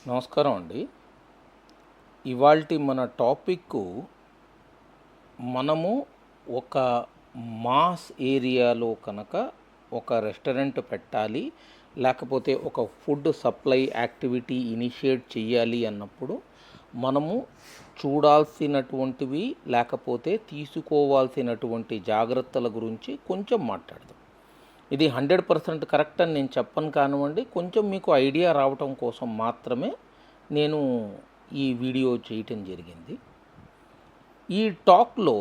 నమస్కారం అండి. ఇవాల్టి మన టాపిక్ మనము ఒక మాస్ ఏరియాలో కనుక ఒక రెస్టారెంట్ పెట్టాలి, లేకపోతే ఒక ఫుడ్ సప్లై యాక్టివిటీ ఇనిషియేట్ చేయాలి అన్నప్పుడు మనము చూడాల్సినటువంటివి లేకపోతే తీసుకోవాల్సినటువంటి జాగ్రత్తల గురించి కొంచెం మాట్లాడదాం. ఇది 100% కరెక్ట్ అని నేను చెప్పను కానివ్వండి, కొంచెం మీకు ఐడియా రావటం కోసం మాత్రమే నేను ఈ వీడియో చేయటం జరిగింది. ఈ టాక్లో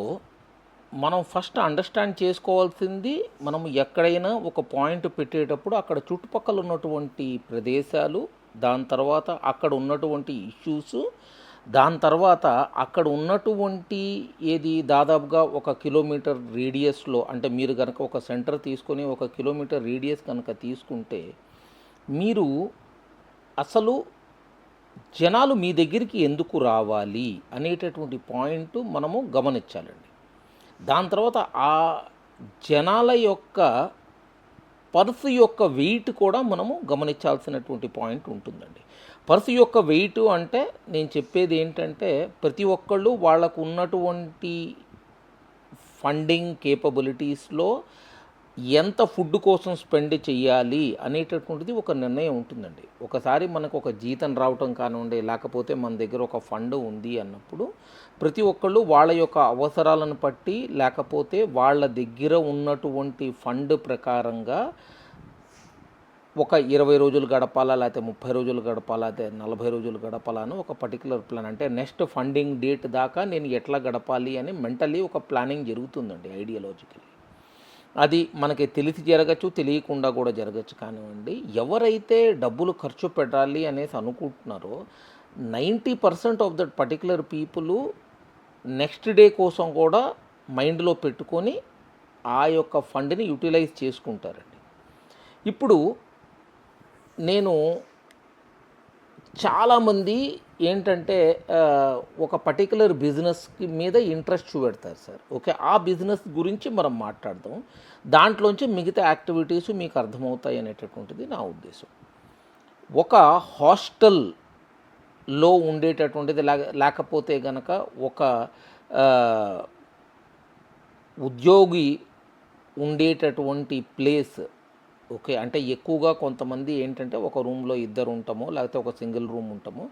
మనం ఫస్ట్ అండర్స్టాండ్ చేసుకోవాల్సింది, మనం ఎక్కడైనా ఒక పాయింట్ పెట్టేటప్పుడు అక్కడ చుట్టుపక్కల ఉన్నటువంటి ప్రదేశాలు, దాని తర్వాత అక్కడ ఉన్నటువంటి ఇష్యూస్, దాని తర్వాత అక్కడ ఉన్నటువంటి దాదాపుగా 1 కిలోమీటర్ రేడియస్లో, అంటే మీరు కనుక ఒక సెంటర్ తీసుకొని 1 కిలోమీటర్ రేడియస్ కనుక తీసుకుంటే మీరు అసలు జనాలు మీ దగ్గరికి ఎందుకు రావాలి అనేటటువంటి పాయింట్ మనము గమనించాలండి. దాని తర్వాత ఆ జనాల యొక్క పర్సు యొక్క వెయిట్ కూడా మనము గమనించాల్సినటువంటి పాయింట్ ఉంటుందండి. పర్సు యొక్క వెయిట్ అంటే నేను చెప్పేది ఏంటంటే, ప్రతి ఒక్కళ్ళు వాళ్ళకు ఉన్నటువంటి ఫండింగ్ కేపబిలిటీస్లో ఎంత ఫుడ్ కోసం స్పెండ్ చేయాలి అనేటటువంటిది ఒక నిర్ణయం ఉంటుందండి. ఒకసారి మనకు ఒక జీతం రావటం కానివ్వండి, లేకపోతే మన దగ్గర ఒక ఫండ్ ఉంది అన్నప్పుడు ప్రతి ఒక్కళ్ళు వాళ్ళ యొక్క అవసరాలను బట్టి, లేకపోతే వాళ్ళ దగ్గర ఉన్నటువంటి ఫండ్ ప్రకారంగా ఒక 20 రోజులు గడపాలా, లేకపోతే 30 రోజులు గడపాలా, లేకపోతే 40 రోజులు గడపాలా అని ఒక పర్టికులర్ ప్లాన్, అంటే నెక్స్ట్ ఫండింగ్ డేట్ దాకా నేను ఎట్లా గడపాలి అని మెంటలీ ఒక ప్లానింగ్ జరుగుతుందండి, ఐడియాలజికలీ. అది మనకి తెలిసి జరగచ్చు, తెలియకుండా కూడా జరగచ్చు కానివ్వండి. ఎవరైతే డబ్బులు ఖర్చు పెట్టాలి అనేసి అనుకుంటున్నారో 90% of that particular people next day కోసం కూడా మైండ్లో పెట్టుకొని ఆ యొక్క ఫండ్ని యూటిలైజ్ చేసుకుంటారండి. ఇప్పుడు నేను చాలామంది ఏంటంటే ఒక పర్టికులర్ బిజినెస్కి మీద ఇంట్రెస్ట్ చూపెడతారు సార్. ఓకే, ఆ బిజినెస్ గురించి మనం మాట్లాడదాం, దాంట్లోంచి మిగతా యాక్టివిటీస్ మీకు అర్థమవుతాయి అనేటటువంటిది నా ఉద్దేశం. ఒక హాస్టల్లో ఉండేటటువంటిది లేకపోతే గనక ఒక ఉద్యోగి ఉండేటటువంటి ప్లేస్. ఓకే, అంటే ఎక్కువగా కొంతమంది ఏంటంటే ఒక రూమ్లో 2 ఉంటామో, లేకపోతే ఒక సింగిల్ రూమ్ ఉంటామో.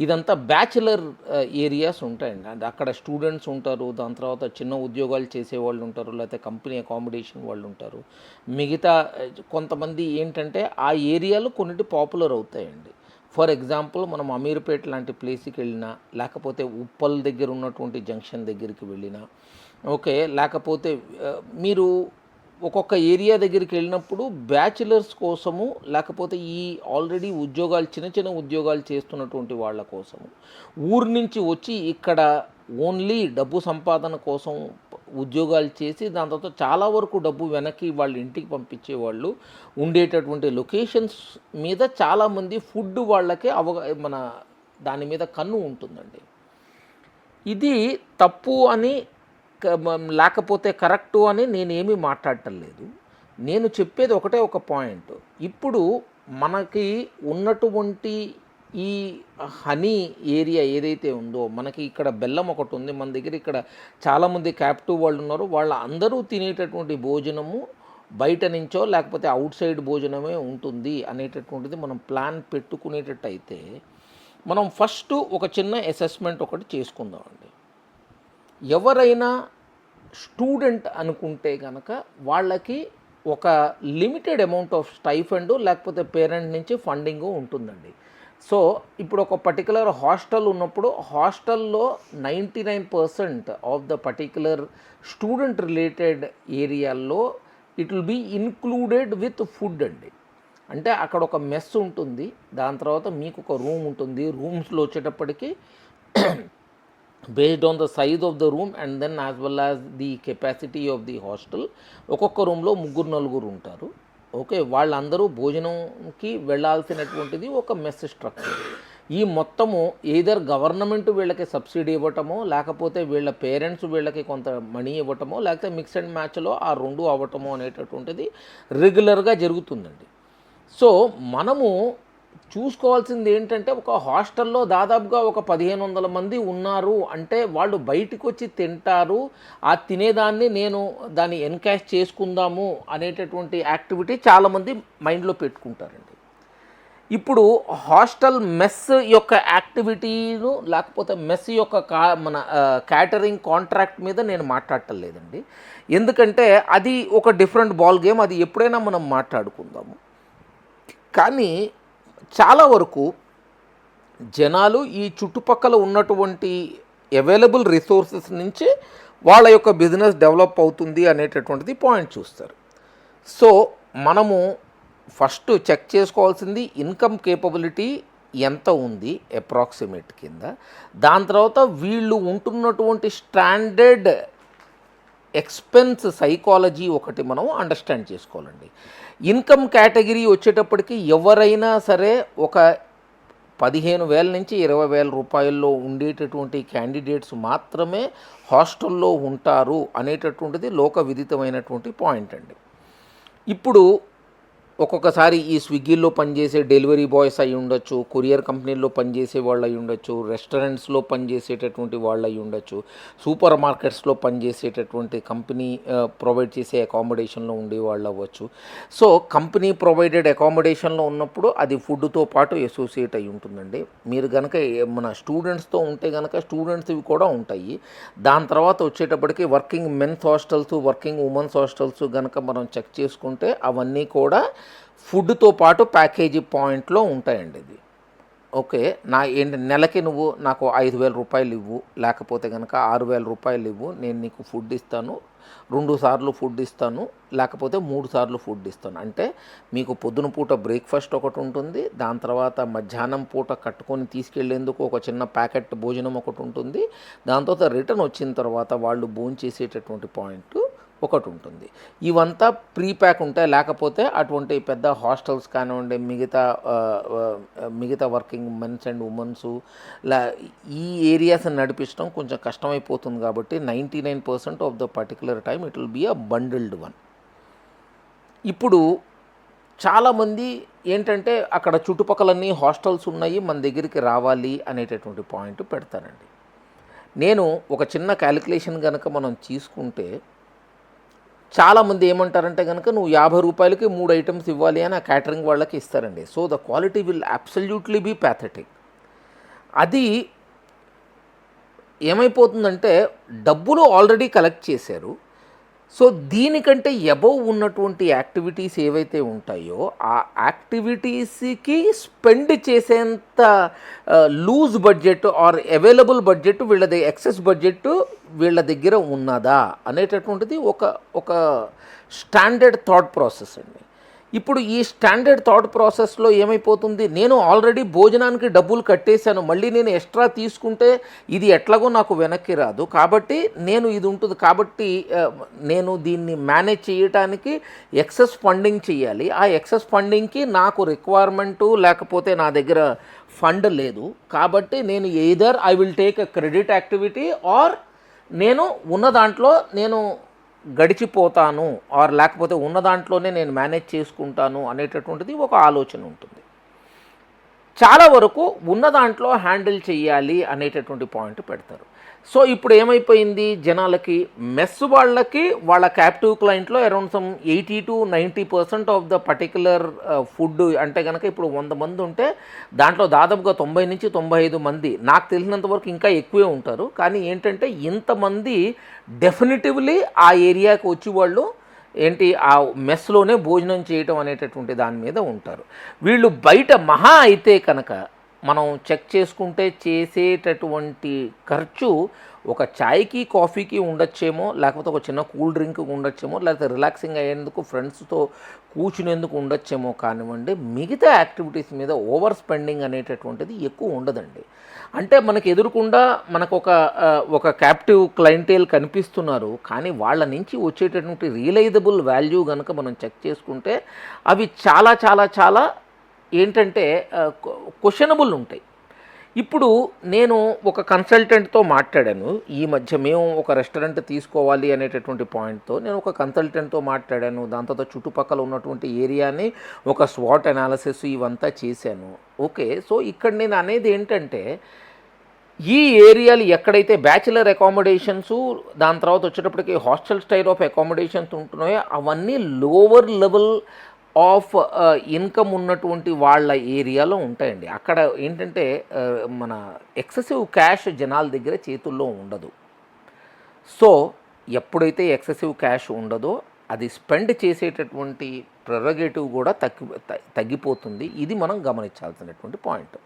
ఇదంతా బ్యాచులర్ ఏరియాస్ ఉంటాయండి. అంటే అక్కడ స్టూడెంట్స్ ఉంటారు, దాని తర్వాత చిన్న ఉద్యోగాలు చేసేవాళ్ళు ఉంటారు, లేకపోతే కంపెనీ అకామిడేషన్ వాళ్ళు ఉంటారు. మిగతా కొంతమంది ఏంటంటే ఆ ఏరియాలు కొన్నిటి పాపులర్ అవుతాయండి. ఫర్ ఎగ్జాంపుల్, మనం అమీర్పేట లాంటి ప్లేస్కి వెళ్ళినా, లేకపోతే ఉప్పల్ దగ్గర ఉన్నటువంటి జంక్షన్ దగ్గరికి వెళ్ళినా, ఓకే, లేకపోతే మీరు ఒక్కొక్క ఏరియా దగ్గరికి వెళ్ళినప్పుడు బ్యాచిలర్స్ కోసము, లేకపోతే ఈ ఆల్రెడీ ఉద్యోగాలు చిన్న చిన్న ఉద్యోగాలు చేస్తున్నటువంటి వాళ్ళ కోసము, ఊరి నుంచి వచ్చి ఇక్కడ ఓన్లీ డబ్బు సంపాదన కోసం ఉద్యోగాలు చేసి దాని తర్వాత చాలా వరకు డబ్బు వెనక్కి వాళ్ళ ఇంటికి పంపించేవాళ్ళు ఉండేటటువంటి లొకేషన్స్ మీద చాలామంది ఫుడ్ వాళ్ళకి మన దాని మీద కన్ను ఉంటుందండి. ఇది తప్పు అని లేకపోతే కరెక్టు అని నేనేమీ మాట్లాడటం లేదు. నేను చెప్పేది ఒకటే ఒక పాయింట్. ఇప్పుడు మనకి ఉన్నటువంటి ఈ హనీ ఏరియా ఏదైతే ఉందో, మనకి ఇక్కడ బెల్లం ఒకటి ఉంది, మన దగ్గర ఇక్కడ చాలామంది క్యాప్టివ్ వాళ్ళు ఉన్నారు. వాళ్ళ అందరూ తినేటటువంటి భోజనము బయట నుంచో లేకపోతే అవుట్ సైడ్ భోజనమే ఉంటుంది అనేటటువంటిది మనం ప్లాన్ పెట్టుకునేటట్టయితే, మనం ఫస్ట్ ఒక చిన్న అసెస్మెంట్ ఒకటి చేసుకుందామండి. ఎవరైనా స్టూడెంట్ అనుకుంటే కనుక వాళ్ళకి ఒక లిమిటెడ్ అమౌంట్ ఆఫ్ స్టైఫండ్ లేకపోతే పేరెంట్ నుంచి ఫండింగ్ ఉంటుందండి. సో ఇప్పుడు ఒక పర్టికులర్ హాస్టల్ ఉన్నప్పుడు హాస్టల్లో 99% of the particular student related ఏరియాల్లో it will be included with food అండి. అంటే అక్కడ ఒక మెస్ ఉంటుంది, దాని తర్వాత మీకు ఒక రూమ్ ఉంటుంది. రూమ్స్లో వచ్చేటప్పటికి based on the size of the room and then as well as the capacity of the hostel, ఒక్కొక్క రూమ్లో 3-4 ఉంటారు. ఓకే, వాళ్ళందరూ భోజనంకి వెళ్ళాల్సినటువంటిది ఒక మెస్ స్ట్రక్చర్. ఈ మొత్తము ఏదర్ గవర్నమెంట్ వీళ్ళకి సబ్సిడీ ఇవ్వటమో, లేకపోతే వీళ్ళ పేరెంట్స్ వీళ్ళకి కొంత మనీ ఇవ్వటమో, లేకపోతే మిక్స్ అండ్ మ్యాచ్లో ఆ 2 అవ్వటమో అనేటటువంటిది రెగ్యులర్గా జరుగుతుందండి. సో మనము చూసుకోవాల్సింది ఏంటంటే ఒక హాస్టల్లో దాదాపుగా ఒక 1500 మంది ఉన్నారు అంటే వాళ్ళు బయటికి వచ్చి తింటారు, ఆ తినేదాన్ని నేను దాన్ని ఎన్కాష్ చేసుకుందాము అనేటటువంటి యాక్టివిటీ చాలామంది మైండ్లో పెట్టుకుంటారండి. ఇప్పుడు హాస్టల్ మెస్ యొక్క యాక్టివిటీను లేకపోతే మెస్ యొక్క మన క్యాటరింగ్ కాంట్రాక్ట్ మీద నేను మాట్లాడటం లేదండి. ఎందుకంటే అది ఒక డిఫరెంట్ బాల్ గేమ్, అది ఎప్పుడైనా మనం మాట్లాడుకుందాము. కానీ చాలా వరకు జనాలు ఈ చుట్టుపక్కల ఉన్నటువంటి అవైలబుల్ రిసోర్సెస్ నుంచి వాళ్ళ యొక్క బిజినెస్ డెవలప్ అవుతుంది అనేటటువంటిది పాయింట్ చూస్తారు. సో మనము ఫస్ట్ చెక్ చేసుకోవాల్సింది ఇన్కమ్ కేపబిలిటీ ఎంత ఉంది అప్రాక్సిమేట్ కింద, దాని తర్వాత వీళ్ళు ఉంటున్నటువంటి స్టాండర్డ్ ఎక్స్పెన్స్ సైకాలజీ ఒకటి మనం అండర్స్టాండ్ చేసుకోవాలండి. ఇన్కమ్ కేటగిరీ వచ్చేటప్పటికి ఎవరైనా సరే ఒక 15,000 నుంచి 20,000 రూపాయల్లో ఉండేటటువంటి క్యాండిడేట్స్ మాత్రమే హాస్టల్లో ఉంటారు అనేటటువంటిది లోక విదితమైనటువంటి పాయింట్ అండి. ఇప్పుడు ఒక్కొక్కసారి ఈ స్విగ్గీలో పనిచేసే డెలివరీ బాయ్స్ అయి ఉండొచ్చు, కొరియర్ కంపెనీల్లో పనిచేసే వాళ్ళు అయి ఉండొచ్చు, రెస్టారెంట్స్లో పనిచేసేటటువంటి వాళ్ళు అయి ఉండొచ్చు, సూపర్ మార్కెట్స్లో పనిచేసేటటువంటి కంపెనీ ప్రొవైడ్ చేసే అకామిడేషన్లో ఉండే వాళ్ళు అవ్వచ్చు. సో కంపెనీ ప్రొవైడెడ్ అకామిడేషన్లో ఉన్నప్పుడు అది ఫుడ్తో పాటు అసోసియేట్ అయి ఉంటుందండి. మీరు కనుక మన స్టూడెంట్స్తో ఉంటే కనుక స్టూడెంట్స్వి కూడా ఉంటాయి. దాని తర్వాత వచ్చేటప్పటికి working mens hostels, working womens hostels కనుక మనం చెక్ చేసుకుంటే అవన్నీ కూడా ఫుడ్తో పాటు ప్యాకేజీ పాయింట్లో ఉంటాయండి. ఇది ఓకే, నా ఏంటి నెలకి నువ్వు నాకు 5,000 రూపాయలు ఇవ్వు, లేకపోతే కనుక 6,000 రూపాయలు ఇవ్వు, నేను నీకు ఫుడ్ ఇస్తాను, 2 సార్లు ఫుడ్ ఇస్తాను, లేకపోతే 3 సార్లు ఫుడ్ ఇస్తాను. అంటే మీకు పొద్దున పూట బ్రేక్ఫాస్ట్ ఒకటి ఉంటుంది, దాని తర్వాత మధ్యాహ్నం పూట కట్టుకొని తీసుకెళ్లేందుకు ఒక చిన్న ప్యాకెట్ భోజనం ఒకటి ఉంటుంది, దాని తర్వాత రిటర్న్ వచ్చిన తర్వాత వాళ్ళు భోంచేసేటటువంటి పాయింట్ ఒకటి ఉంటుంది. ఇవంతా ప్రీ ప్యాక్ ఉంటాయి. లేకపోతే అటువంటి పెద్ద హాస్టల్స్ కానివ్వండి, మిగతా వర్కింగ్ మెన్స్ అండ్ ఉమెన్స్ ఈ ఏరియాస్ని నడిపించడం కొంచెం కష్టమైపోతుంది. కాబట్టి 99% of the particular time it will be a bundled one. ఇప్పుడు చాలామంది ఏంటంటే అక్కడ చుట్టుపక్కలన్నీ హాస్టల్స్ ఉన్నాయి, మన దగ్గరికి రావాలి అనేటటువంటి పాయింట్ పెడతారండి. నేను ఒక చిన్న క్యాలిక్యులేషన్ కనుక మనం తీసుకుంటే చాలామంది ఏమంటారంటే కనుక నువ్వు 50 రూపాయలకి 3 ఐటమ్స్ ఇవ్వాలి అని ఆ క్యాటరింగ్ వాళ్ళకి ఇస్తారండి. So the quality will absolutely be pathetic. అది ఏమైపోతుందంటే డబ్బులు ఆల్రెడీ కలెక్ట్ చేశారు. సో దీనికంటే అబవ్ ఉన్నటువంటి యాక్టివిటీస్ ఏవైతే ఉంటాయో ఆ యాక్టివిటీస్కి స్పెండ్ చేసేంత loose budget or available budget వీళ్ళది ఎక్సెస్ బడ్జెట్ వీళ్ళ దగ్గర ఉన్నదా అనేటటువంటిది ఒక స్టాండర్డ్ థాట్ ప్రాసెస్ అండి. ఇప్పుడు ఈ స్టాండర్డ్ థాట్ ప్రాసెస్లో ఏమైపోతుంది, నేను ఆల్రెడీ భోజనానికి డబ్బులు కట్టేశాను, మళ్ళీ నేను ఎక్స్ట్రా తీసుకుంటే ఇది ఎట్లాగో నాకు వెనక్కి రాదు, కాబట్టి నేను ఇది ఉంటుంది, కాబట్టి నేను దీన్ని మేనేజ్ చేయడానికి ఎక్సెస్ ఫండింగ్ చేయాలి. ఆ ఎక్సెస్ ఫండింగ్కి నాకు రిక్వైర్మెంటు లేకపోతే నా దగ్గర ఫండ్ లేదు, కాబట్టి నేను either I will take a credit activity are నేను ఉన్న దాంట్లో నేను గడిచిపోతాను ఆర్ లేకపోతే ఉన్న దాంట్లోనే నేను మేనేజ్ చేసుకుంటాను అనేటటువంటిది ఒక ఆలోచన ఉంటుంది. చాలా వరకు ఉన్న దాంట్లో హ్యాండిల్ చేయాలి అనేటటువంటి పాయింట్ పెడతారు. సో ఇప్పుడు ఏమైపోయింది, జనాలకి మెస్ వాళ్ళకి వాళ్ళ క్యాప్టివ్ క్లయింట్లో around some 80 to 90% of the particular food అంటే కనుక ఇప్పుడు 100 మంది ఉంటే దాంట్లో దాదాపుగా 90 నుంచి 95 మంది నాకు తెలిసినంత వరకు ఇంకా ఎక్కువే ఉంటారు. కానీ ఏంటంటే ఇంతమంది డెఫినెటివ్లీ ఆ ఏరియాకి వచ్చి వాళ్ళు ఏంటి ఆ మెస్లోనే భోజనం చేయటం అనేటటువంటి దాని మీద ఉంటారు. వీళ్ళు బయట మహా అయితే కనుక మనం చెక్ చేసుకుంటే చేసేటటువంటి ఖర్చు ఒక ఛాయ్కి కాఫీకి ఉండొచ్చేమో, లేకపోతే ఒక చిన్న కూల్ డ్రింక్ ఉండొచ్చేమో, లేకపోతే రిలాక్సింగ్ అయ్యేందుకు ఫ్రెండ్స్తో కూర్చునేందుకు ఉండొచ్చేమో కానివ్వండి, మిగతా యాక్టివిటీస్ మీద ఓవర్ స్పెండింగ్ అనేటటువంటిది ఎక్కువ ఉండదండి. అంటే మనకు ఎదురుకుండా మనకు ఒక క్యాప్టివ్ క్లయింటేల్ కనిపిస్తున్నారు, కానీ వాళ్ళ నుంచి వచ్చేటటువంటి రియలైజబుల్ వాల్యూ కనుక మనం చెక్ చేసుకుంటే అవి చాలా చాలా చాలా ఏంటంటే క్వశ్చనబుల్ ఉంటాయి. ఇప్పుడు నేను ఒక కన్సల్టెంట్తో మాట్లాడాను. ఈ మధ్య మేము ఒక రెస్టారెంట్ తీసుకోవాలి అనేటటువంటి పాయింట్తో నేను ఒక కన్సల్టెంట్తో మాట్లాడాను. దాని తర్వాత చుట్టుపక్కల ఉన్నటువంటి ఏరియాని ఒక స్వాట్ అనాలిసిస్ ఇవంతా చేశాను. ఓకే. సో ఇక్కడ నేను అనేది ఏంటంటే, ఈ ఏరియాలు ఎక్కడైతే బ్యాచిలర్ అకామిడేషన్సు, దాని తర్వాత వచ్చేటప్పటికి హాస్టల్ స్టైల్ ఆఫ్ అకామిడేషన్స్ ఉంటున్నాయో అవన్నీ లోవర్ లెవెల్ ఆఫ్ ఇన్కమ్ ఉన్నటువంటి వాళ్ళ ఏరియాలో ఉంటాయండి. అక్కడ ఏంటంటే మన ఎక్సెసివ్ క్యాష్ జనాల దగ్గర చేతుల్లో ఉండదు. సో ఎప్పుడైతే ఎక్సెసివ్ క్యాష్ ఉండదో అది స్పెండ్ చేసేటటువంటి ప్రెరగేటివ్ కూడా తగ్గిపోతుంది. ఇది మనం గమనించాల్సినటువంటి పాయింట్.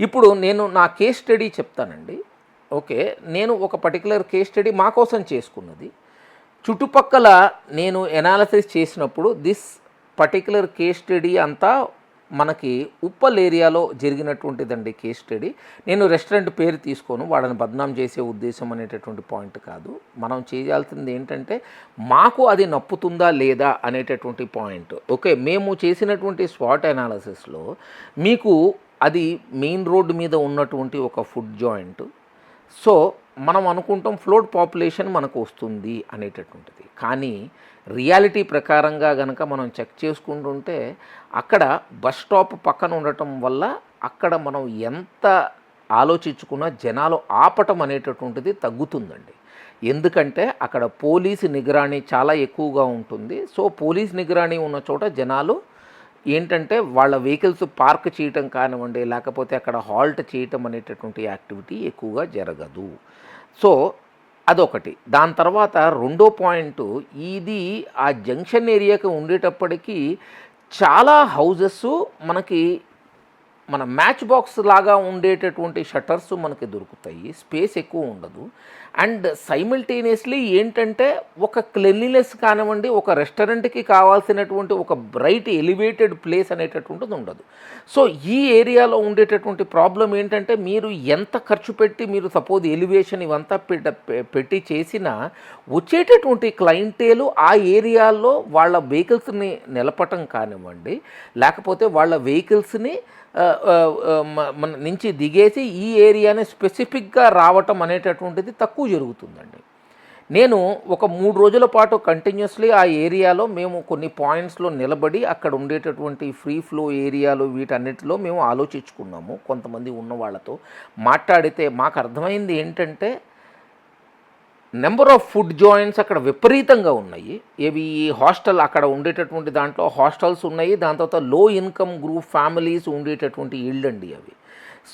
ఇప్పుడు నేను నా కేస్ స్టడీ చెప్తానండి. ఓకే. నేను ఒక పర్టికులర్ కేస్ స్టడీ మా కోసం చేసుకున్నది. చుట్టుపక్కల నేను ఎనాలిసిస్ చేసినప్పుడు దిస్ పర్టికులర్ కేస్ స్టడీ అంతా మనకి ఉప్పల్ ఏరియాలో జరిగినటువంటిదండి కేస్ స్టడీ. నేను రెస్టారెంట్ పేరు తీసుకోను, వాళ్ళని బద్నాం చేసే ఉద్దేశం అనేటటువంటి పాయింట్ కాదు. మనం చేయాల్సింది ఏంటంటే మాకు అది నప్పుతుందా లేదా అనేటటువంటి పాయింట్. ఓకే. మేము చేసినటువంటి స్వాట్ అనాలిసిస్లో మీకు అది మెయిన్ రోడ్డు మీద ఉన్నటువంటి ఒక ఫుడ్ జాయింట్. సో మనం అనుకుంటాం ఫ్లోట్ పాపులేషన్ మనకు వస్తుంది అనేటటువంటిది. కానీ రియాలిటీ ప్రకారంగా కనుక మనం చెక్ చేసుకుంటుంటే అక్కడ బస్ స్టాప్ పక్కన ఉండటం వల్ల అక్కడ మనం ఎంత ఆలోచించుకున్నా జనాలు ఆపటం అనేటటువంటిది తగ్గుతుందండి. ఎందుకంటే అక్కడ పోలీసు నిగరాణి చాలా ఎక్కువగా ఉంటుంది. సో పోలీస్ నిగరాణి ఉన్న చోట జనాలు ఏంటంటే వాళ్ళ వెహికల్స్ పార్క్ చేయటం కానివ్వండి, లేకపోతే అక్కడ హాల్ట్ చేయటం అనేటటువంటి యాక్టివిటీ ఎక్కువగా జరగదు. సో అదొకటి. దాని తర్వాత రెండో పాయింట్, ఇది ఆ జంక్షన్ ఏరియాకి ఉండేటప్పటికీ చాలా హౌజెస్ మనకి మన మ్యాచ్ బాక్స్ లాగా ఉండేటటువంటి షట్టర్స్ మనకి దొరుకుతాయి. స్పేస్ ఎక్కువ ఉండదు. అండ్ సైమిల్టేనియస్లీ ఏంటంటే ఒక క్లెన్లీనెస్ కానివ్వండి, ఒక రెస్టారెంట్కి కావాల్సినటువంటి ఒక బ్రైట్ ఎలివేటెడ్ ప్లేస్ అనేటటువంటిది ఉండదు. సో ఈ ఏరియాలో ఉండేటటువంటి ప్రాబ్లం ఏంటంటే మీరు ఎంత ఖర్చు పెట్టి మీరు సపోజ్ ఎలివేషన్ ఇవంతా పెట్టి చేసినా వచ్చేటటువంటి క్లయింటేలు ఆ ఏరియాలో వాళ్ళ వెహికల్స్ని నిలపటం కానివ్వండి, లేకపోతే వాళ్ళ వెహికల్స్ని మన నుంచి దిగేసి ఈ ఏరియాని స్పెసిఫిక్గా రావటం అనేటటువంటిది తక్కువ జరుగుతుందండి. నేను ఒక 3 రోజుల పాటు కంటిన్యూస్లీ ఆ ఏరియాలో మేము కొన్ని పాయింట్స్లో నిలబడి అక్కడ ఉండేటటువంటి ఫ్రీ ఫ్లో ఏరియాలు వీటన్నిటిలో మేము ఆలోచించుకున్నాము. కొంతమంది ఉన్న వాళ్ళతో మాట్లాడితే మాకు అర్థమైంది ఏంటంటే నెంబర్ ఆఫ్ ఫుడ్ జాయింట్స్ అక్కడ విపరీతంగా ఉన్నాయి. ఏవి హాస్టల్ అక్కడ ఉండేటటువంటి దాంట్లో హాస్టల్స్ ఉన్నాయి. దాని తర్వాత లో ఇన్కమ్ గ్రూప్ ఫ్యామిలీస్ ఉండేటటువంటి ఇళ్ళు అండి అవి.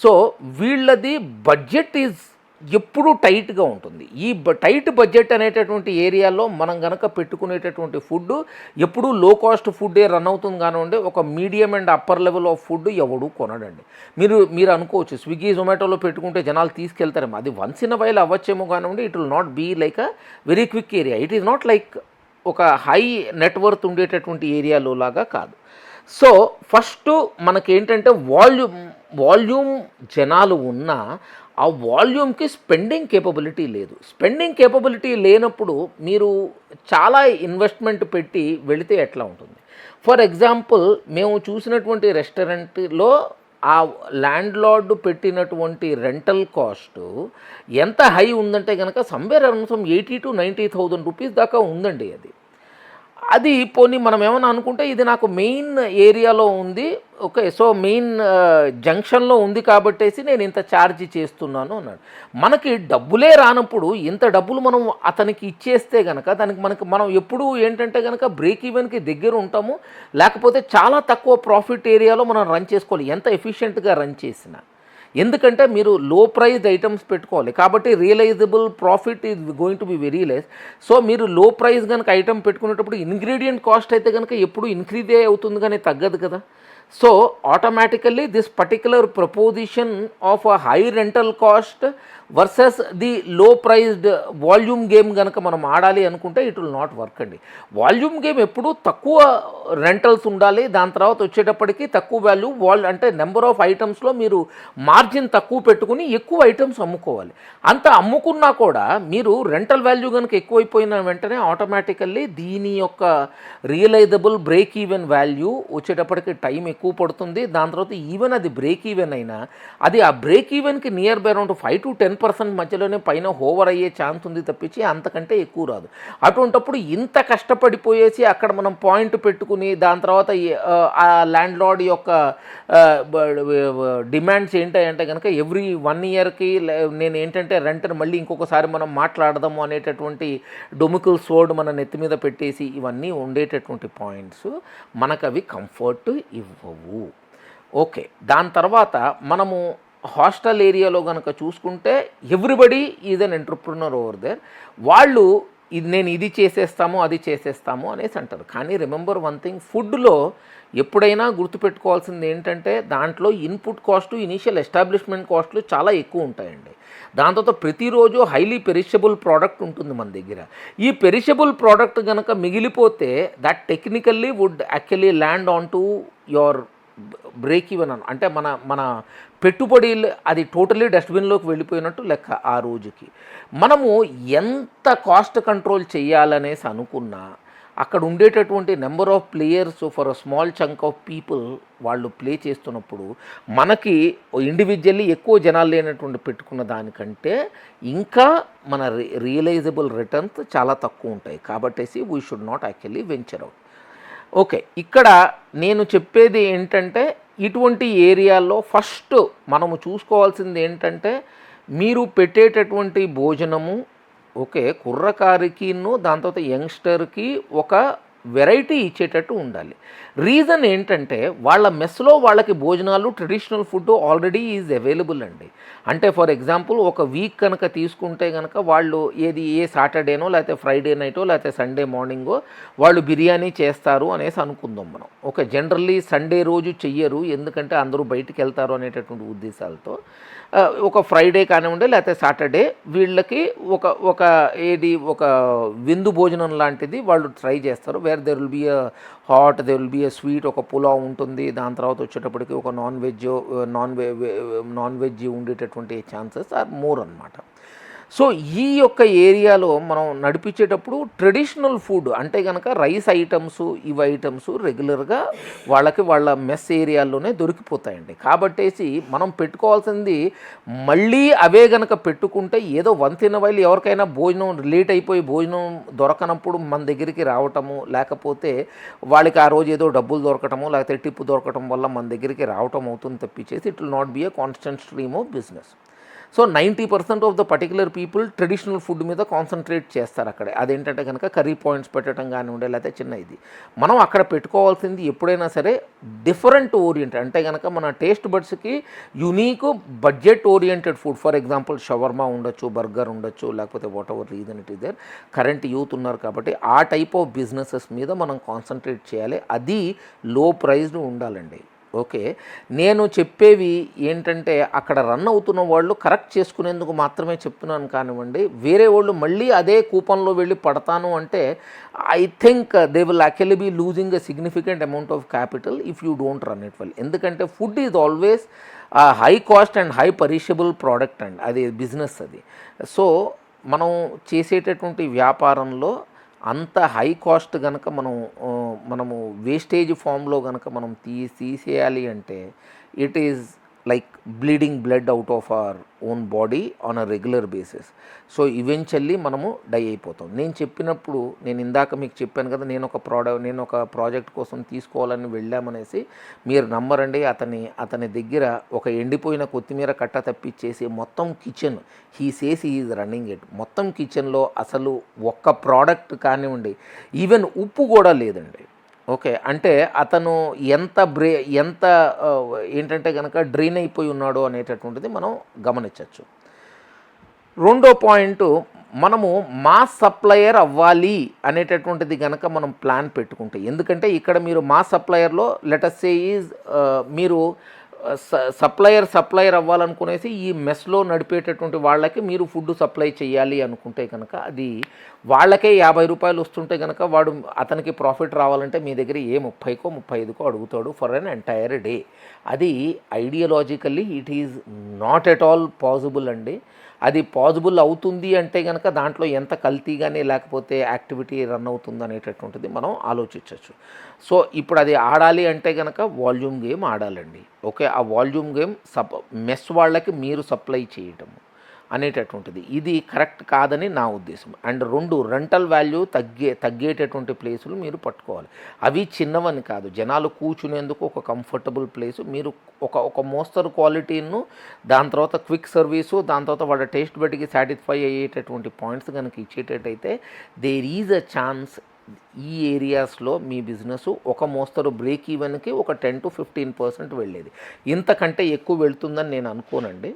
సో వీళ్ళది బడ్జెట్ ఈజ్ ఎప్పుడూ టైట్గా ఉంటుంది. ఈ టైట్ బడ్జెట్ అనేటటువంటి ఏరియాలో మనం కనుక పెట్టుకునేటటువంటి ఫుడ్ ఎప్పుడూ లో కాస్ట్ ఫుడ్డే రన్ అవుతుంది కానివ్వండి, ఒక medium and upper level of food ఎవడూ కొనడండి. మీరు అనుకోవచ్చు స్విగ్గీ జొమాటోలో పెట్టుకుంటే జనాలు తీసుకెళ్తారేమో, అది వన్స్ ఇన్ వైల్ అవ్వచ్చేమో కానివ్వండి, it will not be like a very quick area. It is not like ఒక హై నెట్వర్త్ ఉండేటటువంటి ఏరియాలో లాగా కాదు. సో ఫస్ట్ మనకేంటంటే వాల్యూమ్ జనాలు ఉన్నా ఆ వాల్యూమ్కి స్పెండింగ్ కేపబిలిటీ లేదు. స్పెండింగ్ కేపబిలిటీ లేనప్పుడు మీరు చాలా ఇన్వెస్ట్మెంట్ పెట్టి వెళితే ఎట్లా ఉంటుంది? ఫర్ ఎగ్జాంపుల్ మేము చూసినటువంటి రెస్టారెంట్లో ఆ ల్యాండ్ లార్డ్ పెట్టినటువంటి రెంటల్ కాస్ట్ ఎంత హై ఉందంటే కనుక సమ్వేర్ అరౌండ్ 80,000 to 90,000 రూపీస్ దాకా ఉందండి. అది పోనీ మనం ఏమైనా అనుకుంటే ఇది నాకు మెయిన్ ఏరియాలో ఉంది, ఓకే, సో మెయిన్ జంక్షన్లో ఉంది కాబట్టేసి నేను ఇంత ఛార్జ్ చేస్తున్నాను అన్నాడు. మనకి డబ్బులే రానప్పుడు ఇంత డబ్బులు మనం అతనికి ఇచ్చేస్తే కనుక మనం ఎప్పుడూ ఏంటంటే కనుక బ్రేక్ ఈవెన్కి దగ్గర ఉంటాము, లేకపోతే చాలా తక్కువ ప్రాఫిట్ ఏరియాలో మనం రన్ చేసుకోవాలి ఎంత ఎఫిషియెంట్గా రన్ చేసినా. ఎందుకంటే మీరు లో ప్రైజ్డ్ ఐటమ్స్ పెట్టుకోవాలి కాబట్టి realisable profit is going to be very less. So మీరు లో ప్రైస్ కనుక ఐటమ్ పెట్టుకునేటప్పుడు ఇంగ్రీడియంట్ కాస్ట్ అయితే కనుక ఎప్పుడు ఇంక్రీజే అవుతుంది కానీ తగ్గదు కదా. So automatically this particular proposition of a high rental cost versus the low priced volume game కనుక మనం ఆడాలి అనుకుంటే ఇట్ విల్ నాట్ వర్క్ అండి. వాల్యూమ్ గేమ్ ఎప్పుడూ తక్కువ రెంటల్స్ ఉండాలి, దాని తర్వాత వచ్చేటప్పటికి తక్కువ వాల్యూ అంటే నెంబర్ ఆఫ్ ఐటమ్స్లో మీరు మార్జిన్ తక్కువ పెట్టుకుని ఎక్కువ ఐటమ్స్ అమ్ముకోవాలి. అంత అమ్ముకున్నా కూడా మీరు రెంటల్ వాల్యూ కనుక ఎక్కువైపోయిన వెంటనే ఆటోమేటికల్లీ దీని యొక్క రియలైజబుల్ బ్రేక్ ఈవెన్ వాల్యూ వచ్చేటప్పటికి టైం ఎక్కువ పడుతుంది. దాని తర్వాత ఈవెన్ అది బ్రేక్ ఈవెన్ అయినా అది ఆ బ్రేక్ ఈవెన్కి నియర్ బై అరౌండ్ 5 to 10% మధ్యలోనే పైన ఓవర్ అయ్యే ఛాన్స్ ఉంది తప్పించి అంతకంటే ఎక్కువ రాదు. అటువంటప్పుడు ఇంత కష్టపడిపోయేసి అక్కడ మనం పాయింట్ పెట్టుకుని దాని తర్వాత ఆ ల్యాండ్ లార్డ్ యొక్క డిమాండ్స్ ఏంటంటే కనుక ఎవ్రీ 1 ఇయర్కి నేను ఏంటంటే రెంట్ని మళ్ళీ ఇంకొకసారి మనం మాట్లాడదాము అనేటటువంటి డొమికల్ సోర్డ్ మన నెత్తి మీద పెట్టేసి ఇవన్నీ ఉండేటటువంటి పాయింట్స్ మనకు అవి కంఫర్ట్ ఇవ్వవు. ఓకే, దాని తర్వాత మనము హాస్టల్ ఏరియాలో కనుక చూసుకుంటే everybody is an entrepreneur over there. వాళ్ళు నేను ఇది చేసేస్తాము అది చేసేస్తాము అనేసి అంటారు. కానీ రిమెంబర్ వన్ థింగ్, ఫుడ్లో ఎప్పుడైనా గుర్తుపెట్టుకోవాల్సింది ఏంటంటే దాంట్లో ఇన్పుట్ కాస్ట్, ఇనీషియల్ ఎస్టాబ్లిష్మెంట్ కాస్ట్లు చాలా ఎక్కువ ఉంటాయండి. దాంతో ప్రతిరోజు హైలీ పెరిషబుల్ ప్రోడక్ట్ ఉంటుంది మన దగ్గర. ఈ పెరిషబుల్ ప్రోడక్ట్ కనుక మిగిలిపోతే that technically would actually land on to your break even అంటే మన పెట్టుబడి అది టోటలీ డస్ట్బిన్లోకి వెళ్ళిపోయినట్టు లెక్క. ఆ రోజుకి మనము ఎంత కాస్ట్ కంట్రోల్ చేయాలనేసి అనుకున్నా అక్కడ ఉండేటటువంటి number of players for a small chunk of people వాళ్ళు ప్లే చేస్తున్నప్పుడు మనకి ఇండివిజువల్లీ ఎక్కువ జనాలు లేనటువంటి పెట్టుకున్న దానికంటే ఇంకా మన రియలైజబుల్ రిటర్న్స్ చాలా తక్కువ ఉంటాయి. కాబట్టేసి we should not actually venture out. Okay, ఇక్కడ నేను చెప్పేది ఏంటంటే ఇటువంటి ఏరియాల్లో ఫస్ట్ మనము చూసుకోవాల్సింది ఏంటంటే మీరు పెట్టేటటువంటి భోజనము ఓకే కుర్రకారికిను దాని తర్వాత యంగ్స్టర్కి ఒక వెరైటీ ఇచ్చేటట్టు ఉండాలి. రీజన్ ఏంటంటే వాళ్ళ మెస్లో వాళ్ళకి భోజనాలు traditional food already is available అండి. అంటే ఫర్ ఎగ్జాంపుల్ ఒక వీక్ కనుక తీసుకుంటే కనుక వాళ్ళు ఏ సాటర్డేనో లేకపోతే ఫ్రైడే నైటో లేకపోతే సండే మార్నింగో వాళ్ళు బిర్యానీ చేస్తారు అనేసి అనుకుందాం మనం. ఓకే, జనరల్లీ సండే రోజు చెయ్యరు, ఎందుకంటే అందరూ బయటికి వెళ్తారు అనేటటువంటి ఉద్దేశాలతో ఒక ఫ్రైడే కానివ్వండి లేకపోతే సాటర్డే వీళ్ళకి ఒక విందు భోజనం లాంటిది వాళ్ళు ట్రై చేస్తారు. Where there will be a hot, there will be a sweet, ఒక పులావ్ ఉంటుంది. దాని తర్వాత వచ్చేటప్పటికి ఒక నాన్ వెజ్ ఉండేటటువంటి ఛాన్సెస్ ఆర్ మోర్ అన్నమాట. సో ఈ యొక్క ఏరియాలో మనం నడిపించేటప్పుడు ట్రెడిషనల్ ఫుడ్ అంటే కనుక రైస్ ఐటమ్స్ ఇవి ఐటమ్స్ రెగ్యులర్గా వాళ్ళ మెస్ ఏరియాల్లోనే దొరికిపోతాయండి. కాబట్టేసి మనం పెట్టుకోవాల్సింది మళ్ళీ అవే కనుక పెట్టుకుంటే ఏదో వన్స్ ఇన్ వైల్ ఎవరికైనా భోజనం లేట్ అయిపోయి భోజనం దొరకనప్పుడు మన దగ్గరికి రావటము, లేకపోతే వాళ్ళకి ఆ రోజు ఏదో డబ్బులు దొరకటము లేకపోతే టిప్పు దొరకటం వల్ల మన దగ్గరికి రావటం అవుతుంది తప్పించేసి it will not be a constant stream of business. So 90% of the particular people traditional food మీద కాన్సన్ట్రేట్ చేస్తారు అక్కడే. అదేంటంటే కనుక కర్రీ పాయింట్స్ పెట్టడం కానివ్వండి లేకపోతే చిన్న ఇది. మనం అక్కడ పెట్టుకోవాల్సింది ఎప్పుడైనా సరే డిఫరెంట్ ఓరియంటెడ్ అంటే కనుక మన టేస్ట్ బడ్స్కి unique budget oriented food. For example shawarma ఉండొచ్చు, బర్గర్ ఉండొచ్చు, లేకపోతే whatever reason it is there. Current youth ఉన్నారు కాబట్టి ఆ టైప్ ఆఫ్ బిజినెసెస్ మీద మనం కాన్సన్ట్రేట్ చేయాలి. అది లో ప్రైస్డ్ ఉండాలండి. ఓకే, నేను చెప్పేవి ఏంటంటే అక్కడ రన్ అవుతున్న వాళ్ళు కరెక్ట్ చేసుకునేందుకు మాత్రమే చెప్తున్నాను కానివ్వండి. వేరే వాళ్ళు మళ్ళీ అదే కూపన్లో వెళ్ళి పడతాను అంటే I think they will actually be losing a significant amount of capital if you don't run it well. ఎందుకంటే food is always high cost and high perishable product అండి, అది బిజినెస్ అది. సో మనం చేసేటటువంటి వ్యాపారంలో అంత హై కాస్ట్ కనుక మనము వేస్టేజ్ ఫామ్లో కనుక మనం తీసేయాలి అంటే it is like bleeding blood out of our own body on a regular basis. So eventually మనము డై అయిపోతాం. నేను చెప్పినప్పుడు నేను ఇందాక మీకు చెప్పాను కదా, నేను ఒక ప్రాజెక్ట్ కోసం తీసుకోవాలని వెళ్ళామనేసి. మీరు నమ్మరండి, అతని దగ్గర ఒక ఎండిపోయిన కొత్తిమీర కట్ట తప్పించేసి మొత్తం kitchen says is running it. మొత్తం కిచెన్లో అసలు ఒక్క ప్రోడక్ట్ కానివ్వండి, ఈవెన్ ఉప్పు కూడా లేదండి. ఓకే, అంటే అతను ఎంత ఏంటంటే కనుక డ్రైన్ అయిపోయి ఉన్నాడో అనేటటువంటిది మనం గమనించవచ్చు. రెండో పాయింట్, మనము మాస్ సప్లయర్ అవ్వాలి అనేటటువంటిది కనుక మనం ప్లాన్ పెట్టుకుంటే. ఎందుకంటే ఇక్కడ మీరు మాస్ సప్లయర్లో లెటస్ సే ఈజ్ మీరు సప్లయర్ అవ్వాలనుకునేసి ఈ మెస్లో నడిపేటటువంటి వాళ్ళకి మీరు ఫుడ్ సప్లై చేయాలి అనుకుంటే కనుక అది వాళ్ళకే 50 రూపాయలు వస్తుంటే కనుక అతనికి ప్రాఫిట్ రావాలంటే మీ దగ్గర 30కో 35కో అడుగుతాడు ఫర్ అన్ ఎంటైర్ డే. అది ideologically it is not at all possible అండి. అది పాజిబుల్ అవుతుంది అంటే కనుక దాంట్లో ఎంత కల్తీ కానీ లేకపోతే యాక్టివిటీ రన్ అవుతుంది అనేటటువంటిది మనం ఆలోచించవచ్చు. సో ఇప్పుడు అది ఆడాలి అంటే కనుక వాల్యూమ్ గేమ్ ఆడాలండి. ఓకే, ఆ వాల్యూమ్ గేమ్ మెస్ వాళ్ళకి మీరు సప్లై చేయటము అనేటటువంటిది ఇది కరెక్ట్ కాదని నా ఉద్దేశం. అండ్ 2 రెంటల్ వాల్యూ తగ్గేటటువంటి ప్లేసులు మీరు పట్టుకోవాలి. అవి చిన్నవని కాదు, జనాలు కూర్చునేందుకు ఒక కంఫర్టబుల్ ప్లేసు, మీరు ఒక మోస్తరు క్వాలిటీను, దాని తర్వాత క్విక్ సర్వీసు, దాని తర్వాత వాళ్ళ టేస్ట్ బట్టికి సాటిస్ఫై అయ్యేటటువంటి పాయింట్స్ కనుక ఇచ్చేటట్టయితే దేర్ ఈజ్ అ ఛాన్స్ ఈ ఏరియాస్లో మీ బిజినెస్ ఒక మోస్తరు బ్రేక్ ఈవెన్కి ఒక 10 to 15% వెళ్ళేది. ఇంతకంటే ఎక్కువ వెళ్తుందని నేను అనుకోనండి.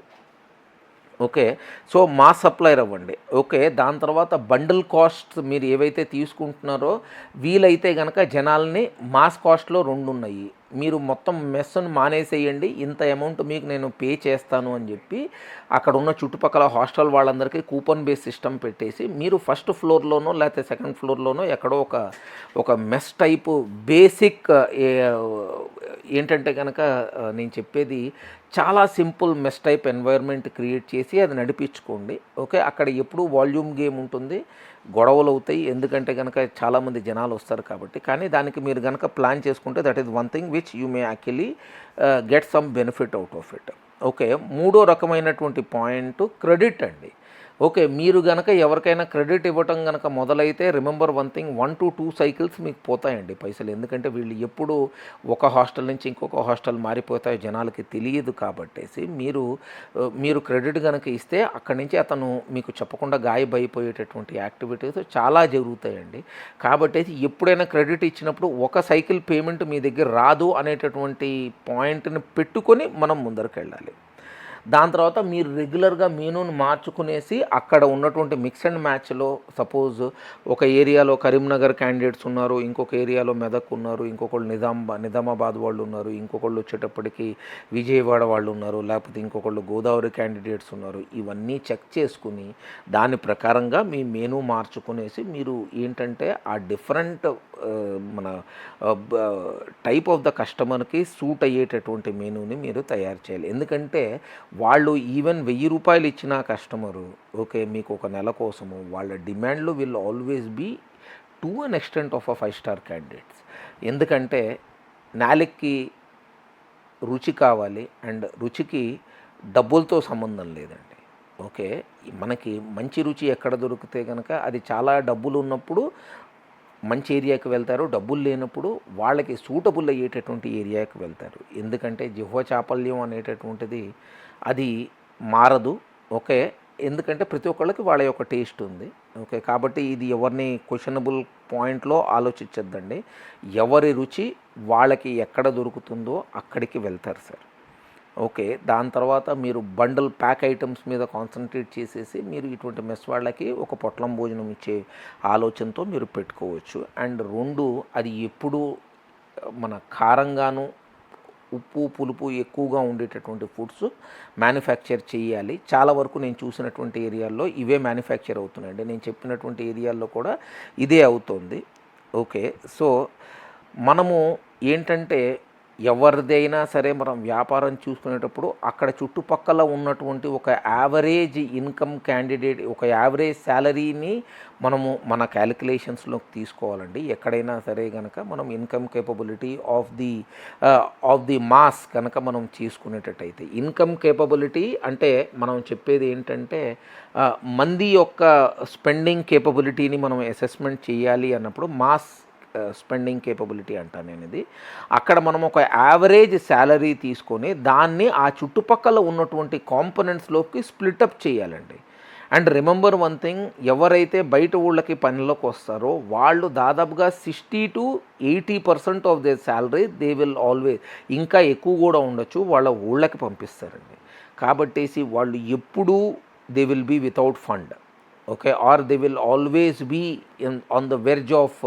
ఓకే, సో మాస్ సప్లైర్ అవ్వండి. ఓకే, దాని తర్వాత బండిల్ కాస్ట్ మీరు ఏవైతే తీసుకుంటున్నారో వీలైతే కనుక జనాల్ని మాస్ కాస్ట్లో 2 ఉన్నాయి, మీరు మొత్తం మెస్సును మానేసేయండి, ఇంత అమౌంట్ మీకు నేను పే చేస్తాను అని చెప్పి అక్కడ ఉన్న చుట్టుపక్కల హాస్టల్ వాళ్ళందరికీ కూపన్ బేస్ సిస్టమ్ పెట్టేసి మీరు ఫస్ట్ ఫ్లోర్లోనో లేకపోతే సెకండ్ ఫ్లోర్లోనో ఎక్కడో ఒక మెస్ టైపు బేసిక్ ఏంటంటే కనుక నేను చెప్పేది చాలా simple mess type environment create చేసి అది నడిపించుకోండి. ఓకే, అక్కడ ఎప్పుడూ వాల్యూమ్ గేమ్ ఉంటుంది, గొడవలు అవుతాయి, ఎందుకంటే కనుక చాలామంది జనాలు వస్తారు కాబట్టి. కానీ దానికి మీరు కనుక ప్లాన్ చేసుకుంటే that is one thing which you may actually get some benefit out of it. Okay, 3వ రకమైనటువంటి పాయింట్ క్రెడిట్ అండి. ఓకే, మీరు కనుక ఎవరికైనా క్రెడిట్ ఇవ్వటం కనుక మొదలైతే remember one thing, 1 to 2 cycles మీకు పోతాయండి పైసలు. ఎందుకంటే వీళ్ళు ఎప్పుడు ఒక హాస్టల్ నుంచి ఇంకొక హాస్టల్ మారిపోతాయో జనాలకి తెలియదు కాబట్టేసి మీరు క్రెడిట్ కనుక ఇస్తే అక్కడి నుంచి అతను మీకు చెప్పకుండా గాయబైపోయేటటువంటి యాక్టివిటీస్ చాలా జరుగుతాయండి. కాబట్టి ఎప్పుడైనా క్రెడిట్ ఇచ్చినప్పుడు ఒక సైకిల్ పేమెంట్ మీ దగ్గర రాదు అనేటటువంటి పాయింట్ని పెట్టుకొని మనం ముందరకు వెళ్ళాలి. దాని తర్వాత మీరు రెగ్యులర్గా మెనూను మార్చుకునేసి అక్కడ ఉన్నటువంటి మిక్స్ అండ్ మ్యాచ్లో సపోజ్ ఒక ఏరియాలో కరీంనగర్ క్యాండిడేట్స్ ఉన్నారు, ఇంకొక ఏరియాలో మెదక్ ఉన్నారు, ఇంకొకళ్ళు నిజామాబాద్ వాళ్ళు ఉన్నారు, ఇంకొకళ్ళు వచ్చేటప్పటికి విజయవాడ వాళ్ళు ఉన్నారు, లేకపోతే ఇంకొకళ్ళు గోదావరి క్యాండిడేట్స్ ఉన్నారు. ఇవన్నీ చెక్ చేసుకుని దాని ప్రకారంగా మీ మెనూ మార్చుకునేసి మీరు ఏంటంటే ఆ డిఫరెంట్ మన టైప్ ఆఫ్ ద కస్టమర్కి సూట్ అయ్యేటటువంటి మెనూని మీరు తయారు చేయాలి. ఎందుకంటే వాళ్ళు ఈవెన్ 1000 రూపాయలు ఇచ్చిన కస్టమరు ఓకే మీకు ఒక నెల కోసము వాళ్ళ డిమాండ్లు will always be to an extent of a 5 star candidates. ఎందుకంటే నాలుగుకి రుచి కావాలి అండ్ రుచికి డబ్బులతో సంబంధం లేదండి. ఓకే, మనకి మంచి రుచి ఎక్కడ దొరికితే కనుక అది చాలా డబ్బులు ఉన్నప్పుడు మంచి ఏరియాకి వెళ్తారు, డబ్బులు లేనప్పుడు వాళ్ళకి సూటబుల్ అయ్యేటటువంటి ఏరియాకి వెళ్తారు. ఎందుకంటే జిహ్వ చాపల్యం అనేటటువంటిది అది మారదు. ఓకే, ఎందుకంటే ప్రతి ఒక్కళ్ళకి వాళ్ళ యొక్క టేస్ట్ ఉంది. ఓకే, కాబట్టి ఇది ఎవరిని క్వశ్చనబుల్ పాయింట్లో ఆలోచించద్దండి. ఎవరి రుచి వాళ్ళకి ఎక్కడ దొరుకుతుందో అక్కడికి వెళ్తారు సార్. ఓకే, దాని తర్వాత మీరు బండల్ ప్యాక్ ఐటమ్స్ మీద కాన్సన్ట్రేట్ చేసేసి మీరు ఇటువంటి మెస్ వాళ్ళకి ఒక పొట్లం భోజనం ఇచ్చే ఆలోచనతో మీరు పెట్టుకోవచ్చు. అండ్ 2 అది ఎప్పుడు మన కారంగాను ఉప్పు పులుపు ఎక్కువగా ఉండేటటువంటి ఫుడ్స్ మ్యానుఫ్యాక్చర్ చేయాలి. చాలా వరకు నేను చూసినటువంటి ఏరియాల్లో ఇవే మ్యానుఫ్యాక్చర్ అవుతున్నాయండి. నేను చెప్పినటువంటి ఏరియాల్లో కూడా ఇదే అవుతుంది. ఓకే, సో మనము ఏంటంటే ఎవరిదైనా సరే మనం వ్యాపారం చూసుకునేటప్పుడు అక్కడ చుట్టుపక్కల ఉన్నటువంటి ఒక యావరేజ్ ఇన్కమ్ క్యాండిడేట్, ఒక యావరేజ్ శాలరీని మనము మన క్యాలిక్యులేషన్స్లోకి తీసుకోవాలండి. ఎక్కడైనా సరే కనుక మనం income capability of the mass కనుక మనం తీసుకునేటట్టయితే, ఇన్కమ్ కేపబిలిటీ అంటే మనం చెప్పేది ఏంటంటే మంది యొక్క స్పెండింగ్ కేపబిలిటీని మనం అసెస్మెంట్ చేయాలి అన్నప్పుడు మాస్ స్పెండింగ్ కేపబిలిటీ అంటాను నేను ఇది. అక్కడ మనం ఒక యావరేజ్ శాలరీ తీసుకొని దాన్ని ఆ చుట్టుపక్కల ఉన్నటువంటి కాంపోనెంట్స్లోకి స్ప్లిటప్ చేయాలండి. అండ్ రిమెంబర్ వన్ థింగ్, ఎవరైతే బయట ఊళ్ళకి పనిలోకి వస్తారో వాళ్ళు దాదాపుగా 60 to 80% of their salary they will always, ఇంకా ఎక్కువ కూడా ఉండొచ్చు, వాళ్ళ ఊళ్ళకి పంపిస్తారండి. కాబట్టేసి వాళ్ళు ఎప్పుడూ they will be without fund. Okay, or they will always be on the verge of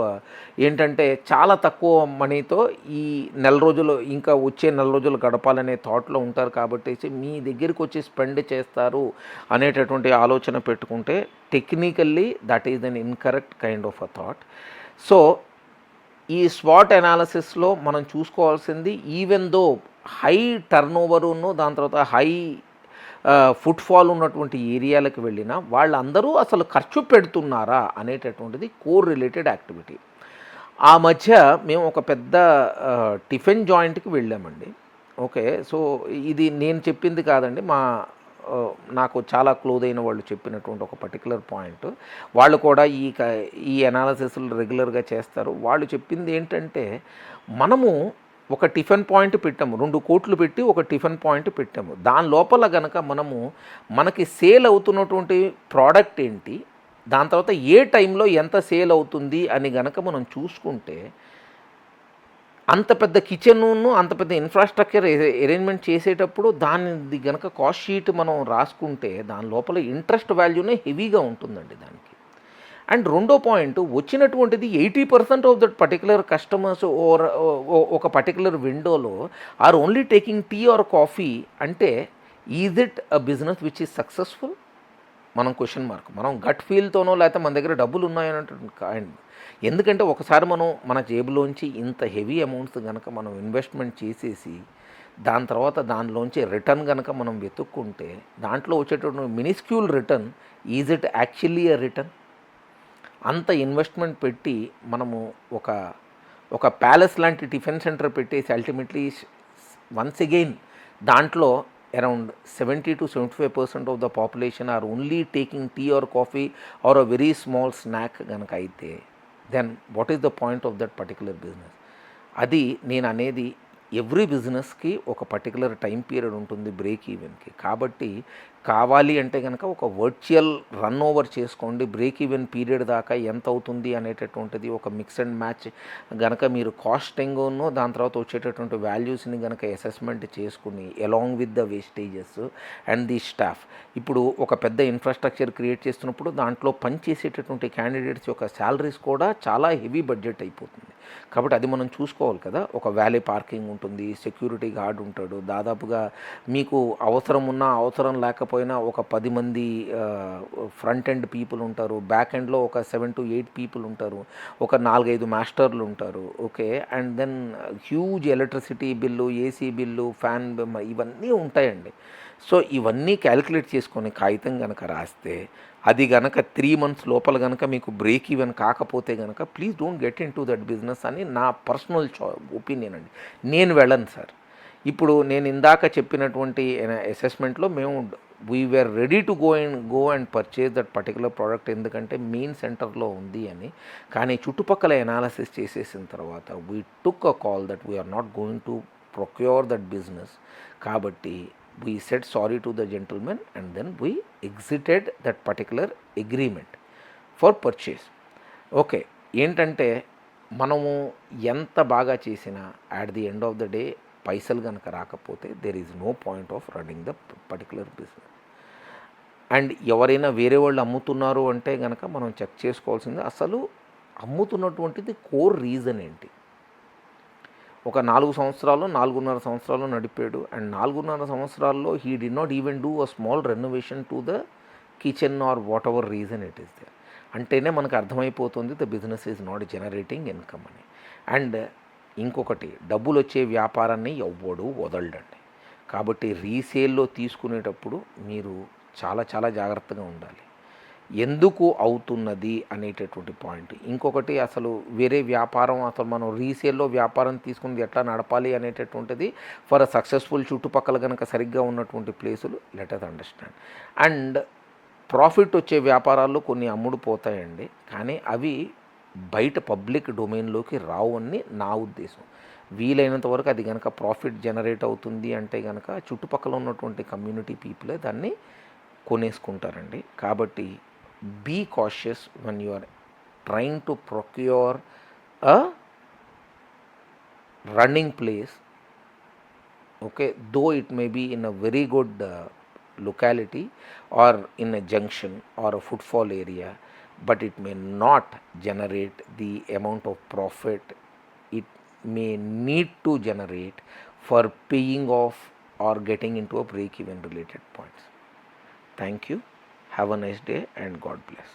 ఏంటంటే చాలా తక్కువ మనీతో ఈ నెల రోజులు ఇంకా వచ్చే నెల రోజులు గడపాలనే థాట్లో ఉంటారు. కాబట్టి మీ దగ్గరికి వచ్చి స్పెండ్ చేస్తారు అనేటటువంటి ఆలోచన పెట్టుకుంటే technically that is an incorrect kind of a thought. So ఈ స్వాట్ అనాలిసిస్లో మనం చూసుకోవాల్సింది, ఈవెన్ దో హై టర్న్ ఓవరును దాని తర్వాత హై ఫుట్ఫాల్ ఉన్నటువంటి ఏరియాలకు వెళ్ళినా వాళ్ళందరూ అసలు ఖర్చు పెడుతున్నారా అనేటటువంటిది కోర్ రిలేటెడ్ యాక్టివిటీ. ఆ మధ్య మేము ఒక పెద్ద టిఫిన్ జాయింట్కి వెళ్ళామండి. ఓకే. సో ఇది నేను చెప్పింది కాదండి. నాకు చాలా క్లోజ్ అయిన వాళ్ళు చెప్పినటువంటి ఒక పర్టికులర్ పాయింట్. వాళ్ళు కూడా ఈ అనాలిసిస్లు రెగ్యులర్గా చేస్తారు. వాళ్ళు చెప్పింది ఏంటంటే, మనము ఒక టిఫిన్ పాయింట్ పెట్టాము. 2 కోట్లు పెట్టి ఒక టిఫిన్ పాయింట్ పెట్టాము. దాని లోపల గనక మనకి సేల్ అవుతున్నటువంటి ప్రోడక్ట్ ఏంటి, దాని తర్వాత ఏ టైంలో ఎంత సేల్ అవుతుంది అని గనక మనం చూసుకుంటే, అంత పెద్ద కిచెన్ను అంత పెద్ద ఇన్ఫ్రాస్ట్రక్చర్ అరేంజ్మెంట్ చేసేటప్పుడు దానిది గనక కాస్ట్ షీట్ మనం రాసుకుంటే దాని లోపల ఇంట్రెస్ట్ వాల్యూనే హెవీగా ఉంటుందండి దానికి. అండ్ రెండో పాయింట్, వచ్చినటువంటిది 80% of that particular customers or ఒక పర్టికులర్ విండోలో are only taking tea or coffee అంటే, is it a business which is successful? మనం క్వశ్చన్ మార్క్. మనం గట్ ఫీల్తోనో లేకపోతే మన దగ్గర డబ్బులు ఉన్నాయన్నట్టు కాయండి. ఎందుకంటే ఒకసారి మన జేబులోంచి ఇంత హెవీ అమౌంట్స్ కనుక మనం ఇన్వెస్ట్మెంట్ చేసేసి దాని తర్వాత దానిలోంచి రిటర్న్ కనుక మనం వెతుక్కుంటే దాంట్లో వచ్చేటటువంటి minuscule return, is it actually a return? అంత ఇన్వెస్ట్మెంట్ పెట్టి మనము ఒక ప్యాలెస్ లాంటి టిఫిన్ సెంటర్ పెట్టేసి అల్టిమేట్లీ వన్స్ అగైన్ దాంట్లో around 70 to 75% of the population are only taking tea or coffee or a very small snack గనక అయితే, then what is the point of that particular business? అది నేను అనేది, every బిజినెస్కి ఒక particular time period ఉంటుంది break ఈవెన్కి. కాబట్టి కావాలి అంటే కనుక ఒక వర్చువల్ రన్ ఓవర్ చేసుకోండి. బ్రేక్ ఈవెన్ పీరియడ్ దాకా ఎంత అవుతుంది అనేటటువంటిది ఒక మిక్స్ అండ్ మ్యాచ్ గనక మీరు కాస్టింగ్ను దాని తర్వాత వచ్చేటటువంటి వాల్యూస్ని గనక అసెస్మెంట్ చేసుకుని along with the wastages and the staff. ఇప్పుడు ఒక పెద్ద ఇన్ఫ్రాస్ట్రక్చర్ క్రియేట్ చేస్తున్నప్పుడు దాంట్లో పనిచేసేటటువంటి క్యాండిడేట్స్ యొక్క శాలరీస్ కూడా చాలా హెవీ బడ్జెట్ అయిపోతుంది. కాబట్టి అది మనం చూసుకోవాలి కదా. ఒక వ్యాలీ పార్కింగ్ ఉంటుంది, సెక్యూరిటీ గార్డ్ ఉంటాడు, దాదాపుగా మీకు అవసరం ఉన్నా అవసరం లేకపోయినా ఒక 10 మంది ఫ్రంట్ ఎండ్ పీపుల్ ఉంటారు, బ్యాక్ ఎండ్లో ఒక 7 to 8 పీపుల్ ఉంటారు, ఒక 4-5 మాస్టర్లు ఉంటారు. Okay. And then huge electricity bill, AC bill, fan ఇవన్నీ ఉంటాయండి. సో ఇవన్నీ క్యాలిక్యులేట్ చేసుకొని కాగితం కనుక రాస్తే అది గనక 3 months లోపల గనక మీకు బ్రేక్ ఈవెన్ కాకపోతే గనక please don't get in to that business అని నా పర్సనల్ ఒపీనియన్ అండి. నేను వెళ్ళను సార్. ఇప్పుడు నేను ఇందాక చెప్పినటువంటి అసెస్మెంట్లో మేము we were ready to go and purchase that particular product, ఎందుకంటే మెయిన్ సెంటర్లో ఉంది అని. కానీ చుట్టుపక్కల ఎనాలిసిస్ చేసేసిన తర్వాత we took a call that we are not going to procure that business. కాబట్టి we said sorry to the gentleman and then we exited that particular agreement for purchase. Okay. ఏంటంటే మనము ఎంత బాగా చేసినా at the end of the day పైసలు కనుక రాకపోతే there is no point of running the particular business. And ఎవరైనా వేరే వాళ్ళు అమ్ముతున్నారు అంటే కనుక మనం చెక్ చేసుకోవాల్సింది అసలు అమ్ముతున్నటువంటిది కోర్ రీజన్ ఏంటి. ఒక 4 సంవత్సరాలు 4.5 సంవత్సరాలు నడిపాడు అండ్ 4.5 సంవత్సరాల్లో he did not even do a small renovation to the kitchen or whatever reason it is there. అంటేనే మనకు అర్థమైపోతుంది the business is not generating income అని. అండ్ ఇంకొకటి, డబ్బులు వచ్చే వ్యాపారాన్ని ఎవ్వడు వదలడండి. కాబట్టి రీసేల్లో తీసుకునేటప్పుడు మీరు చాలా చాలా జాగ్రత్తగా ఉండాలి. ఎందుకు అవుతున్నది అనేటటువంటి పాయింట్. ఇంకొకటి, అసలు వేరే వ్యాపారం అసలు మనం రీసేల్లో వ్యాపారం తీసుకుని ఎట్లా నడపాలి అనేటటువంటిది ఫర్ అ సక్సెస్ఫుల్ చుట్టుపక్కల కనుక సరిగ్గా ఉన్నటువంటి ప్లేసులు let us understand. And profit వచ్చే వ్యాపారాల్లో కొన్ని అమ్ముడు పోతాయండి, కానీ అవి బయట పబ్లిక్ డొమైన్లోకి రావు అని నా ఉద్దేశం. వీలైనంత వరకు అది కనుక ప్రాఫిట్ జనరేట్ అవుతుంది అంటే కనుక చుట్టుపక్కల ఉన్నటువంటి కమ్యూనిటీ పీపులే దాన్ని కొనేసుకుంటారండి. కాబట్టి be cautious when you are trying to procure a running place. Okay, though it may be in a very good locality or in a junction or a footfall area, but it may not generate the amount of profit it may need to generate for paying off or getting into a break even related points. Thank you. Have a nice day and God bless.